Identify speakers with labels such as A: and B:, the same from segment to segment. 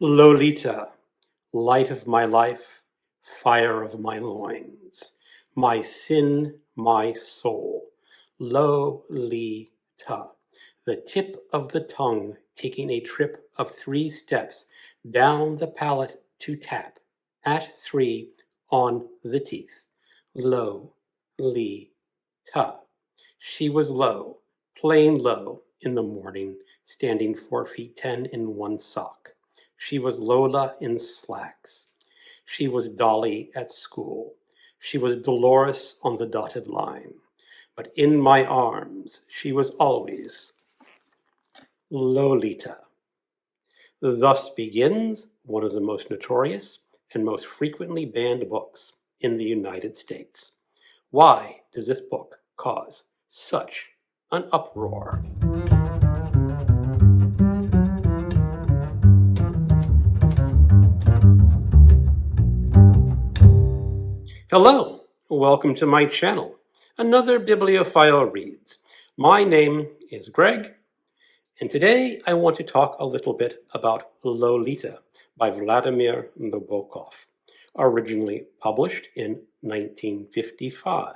A: Lolita, light of my life, fire of my loins, my sin, my soul. Lolita, the tip of the tongue taking a trip of 3 steps down the palate to tap at 3 on the teeth. Lolita. She was low, plain low, in the morning, standing 4 feet 10 in one sock. She was Lola in slacks. She was Dolly at school. She was Dolores on the dotted line. But in my arms, she was always Lolita. Thus begins one of the most notorious and most frequently banned books in the United States. Why does this book cause such an uproar? Hello, welcome to my channel. Another Bibliophile Reads. My name is Greg, and today I want to talk a little bit about Lolita by Vladimir Nabokov, originally published in 1955.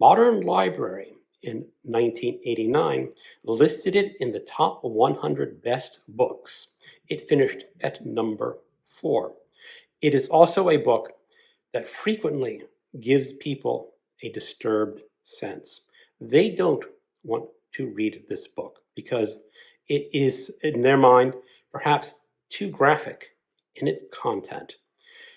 A: Modern Library in 1989 listed it in the top 100 best books. It finished at number 4. It is also a book that frequently gives people a disturbed sense. They don't want to read this book because it is, in their mind, perhaps too graphic in its content.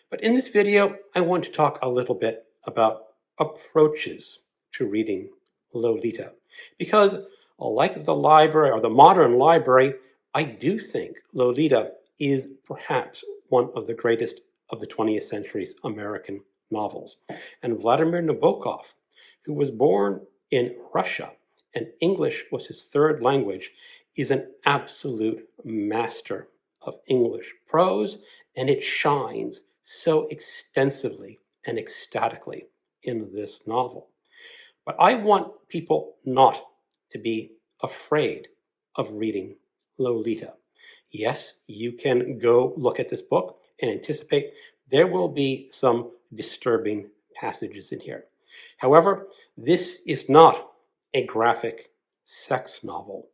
A: But in this video, I want to talk a little bit about approaches to reading Lolita. Because like the library, or the modern library, I do think Lolita is perhaps one of the greatest of the 20th century's American novels. And Vladimir Nabokov, who was born in Russia and English was his third language, is an absolute master of English prose, and it shines so extensively and ecstatically in this novel. But I want people not to be afraid of reading Lolita. Yes, you can go look at this book and anticipate there will be some disturbing passages in here. However, this is not a graphic sex novel.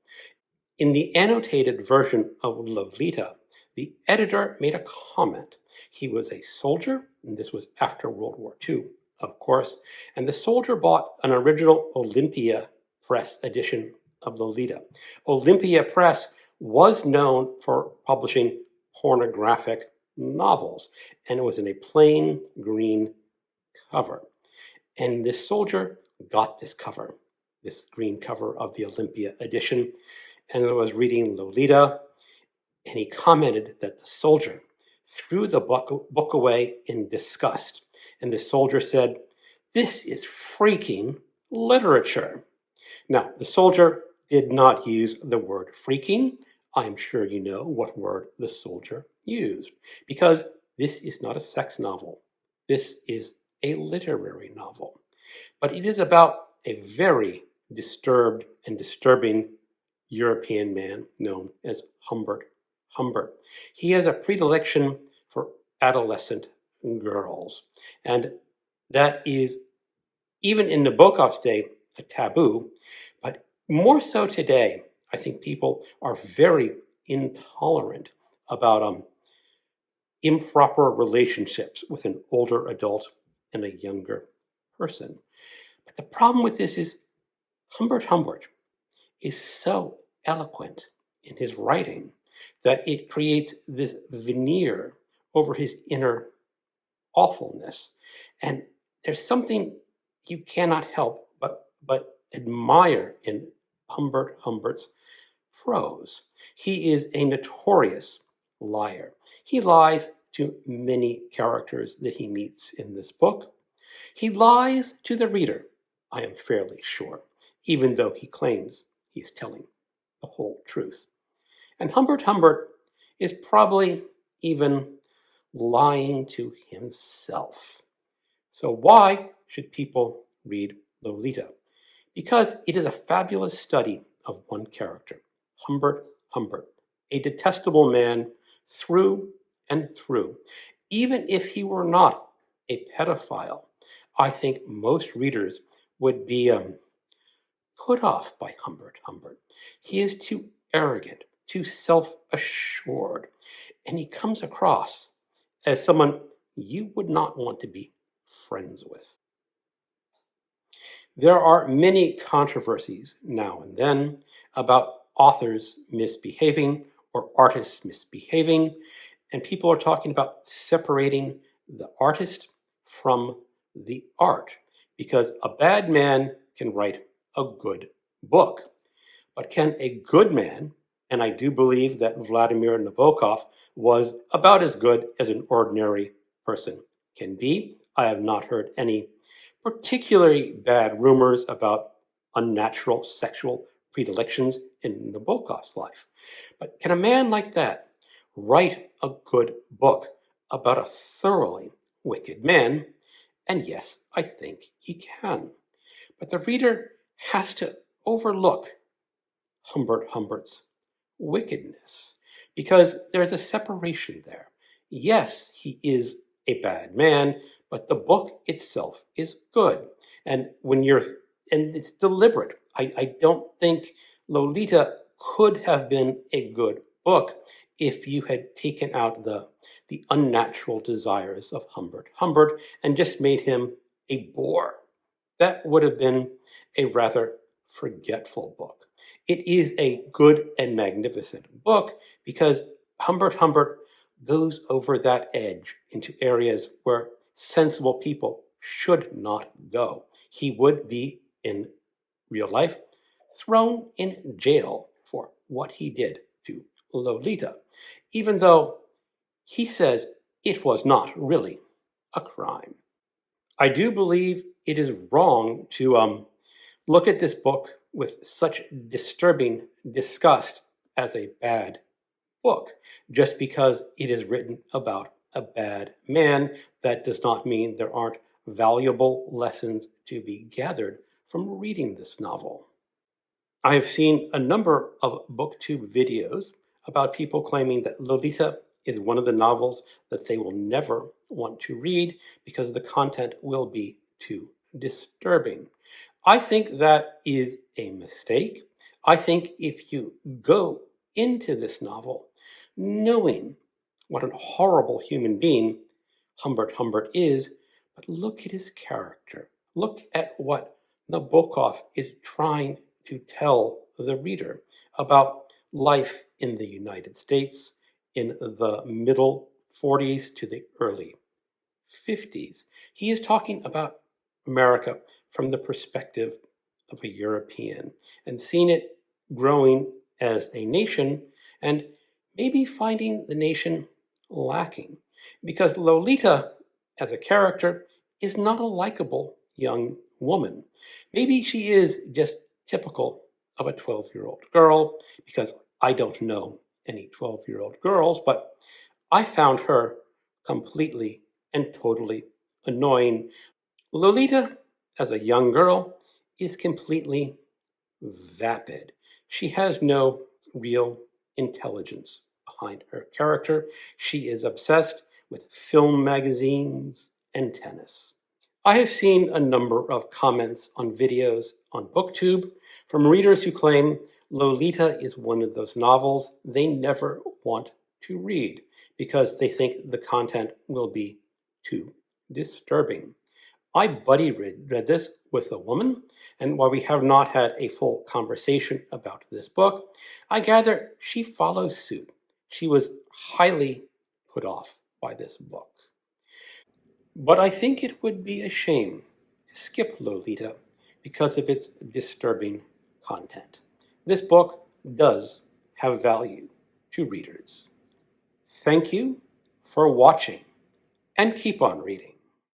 A: In the annotated version of Lolita, the editor made a comment. He was a soldier, and this was after World War II, of course, and the soldier bought an original Olympia Press edition of Lolita. Olympia Press was known for publishing pornographic novels, and it was in a plain green cover. And this soldier got this cover, this green cover of the Olympia edition, and was reading Lolita, and he commented that the soldier threw the book away in disgust. And the soldier said, "This is freaking literature." Now, the soldier did not use the word freaking. I'm sure you know what word the soldier used, because this is not a sex novel. This is a literary novel. But it is about a very disturbed and disturbing European man known as Humbert Humbert. He has a predilection for adolescent girls, and that is, even in Nabokov's day, a taboo, but more so today. I think people are very intolerant about improper relationships with an older adult and a younger person. But the problem with this is Humbert Humbert is so eloquent in his writing that it creates this veneer over his inner awfulness. And there's something you cannot help but admire in Humbert Humbert's prose. He is a notorious liar. He lies to many characters that he meets in this book. He lies to the reader, I am fairly sure, even though he claims he's telling the whole truth. And Humbert Humbert is probably even lying to himself. So why should people read Lolita? Because it is a fabulous study of one character, Humbert Humbert, a detestable man through and through. Even if he were not a pedophile, I think most readers would be put off by Humbert Humbert. He is too arrogant, too self-assured, and he comes across as someone you would not want to be friends with. There are many controversies now and then about authors misbehaving or artists misbehaving, and people are talking about separating the artist from the art, because a bad man can write a good book. But can a good man, and I do believe that Vladimir Nabokov was about as good as an ordinary person can be. I have not heard any particularly bad rumors about unnatural sexual predilections in Nabokov's life. But can a man like that write a good book about a thoroughly wicked man? And yes, I think he can. But the reader has to overlook Humbert Humbert's wickedness, because there's a separation there. Yes, he is a bad man, but the book itself is good. And and it's deliberate. I don't think Lolita could have been a good book if you had taken out the unnatural desires of Humbert Humbert and just made him a bore. That would have been a rather forgetful book. It is a good and magnificent book because Humbert Humbert goes over that edge into areas where sensible people should not go. He would be, in real life, thrown in jail for what he did to Lolita, even though he says it was not really a crime. I do believe it is wrong to look at this book with such disturbing disgust as a bad book. Just because it is written about a bad man, that does not mean there aren't valuable lessons to be gathered from reading this novel. I have seen a number of BookTube videos about people claiming that Lolita is one of the novels that they will never want to read because the content will be too disturbing. I think that is a mistake. I think if you go into this novel knowing what a horrible human being Humbert Humbert is, but look at his character. Look at what Nabokov is trying to tell the reader about life in the United States in the middle 40s to the early 50s. He is talking about America from the perspective of a European and seeing it growing as a nation and maybe finding the nation lacking. Because Lolita, as a character, is not a likable young woman. Maybe she is just typical of a 12-year-old girl, because I don't know any 12-year-old girls, but I found her completely and totally annoying. Lolita, as a young girl, is completely vapid. She has no real intelligence behind her character. She is obsessed with film magazines and tennis. I have seen a number of comments on videos on BookTube from readers who claim Lolita is one of those novels they never want to read because they think the content will be too disturbing. I buddy read this with a woman, and while we have not had a full conversation about this book, I gather she follows suit. She was highly put off by this book. But I think it would be a shame to skip Lolita because of its disturbing content. This book does have value to readers. Thank you for watching, and keep on reading.